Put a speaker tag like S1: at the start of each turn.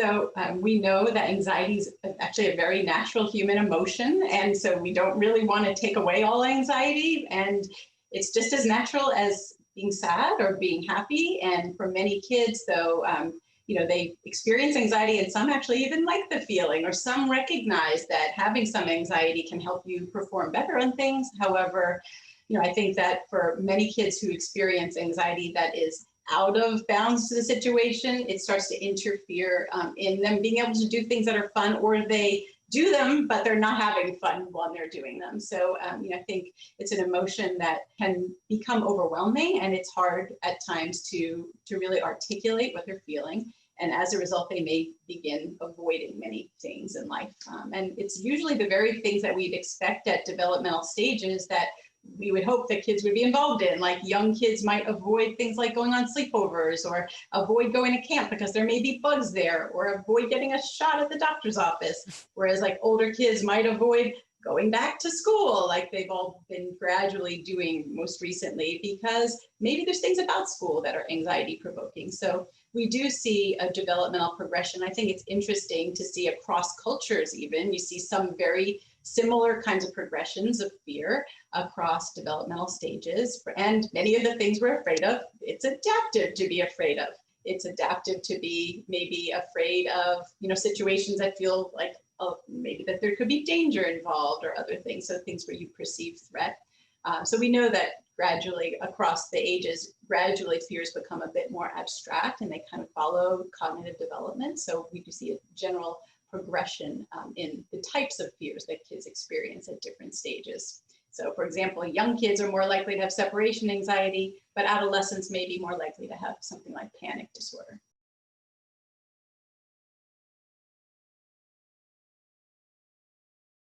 S1: So we know that anxiety is actually a very natural human emotion. And so we don't really want to take away all anxiety. And it's just as natural as being sad or being happy. And for many kids, though, they experience anxiety and some actually even like the feeling, or some recognize that having some anxiety can help you perform better on things. However, I think that for many kids who experience anxiety that is out of bounds to the situation, it starts to interfere in them being able to do things that are fun, or they do them, but they're not having fun while they're doing them. So I think it's an emotion that can become overwhelming, and it's hard at times to really articulate what they're feeling. And as a result, they may begin avoiding many things in life. And it's usually the very things that we'd expect at developmental stages that we would hope that kids would be involved in. Like young kids might avoid things like going on sleepovers, or avoid going to camp because there may be bugs there, or avoid getting a shot at the doctor's office. Whereas like older kids might avoid going back to school, like they've all been gradually doing most recently, because maybe there's things about school that are anxiety provoking. So we do see a developmental progression. I think it's interesting to see across cultures even. You see some very similar kinds of progressions of fear across developmental stages. And many of the things we're afraid of, it's adaptive to be afraid of. It's adaptive to be maybe afraid of, situations that feel like, oh, maybe that there could be danger involved, or other things. So things where you perceive threat. So we know that gradually across the ages, gradually fears become a bit more abstract, and they kind of follow cognitive development. So we do see a general progression in the types of fears that kids experience at different stages. So for example, young kids are more likely to have separation anxiety, but adolescents may be more likely to have something like panic disorder.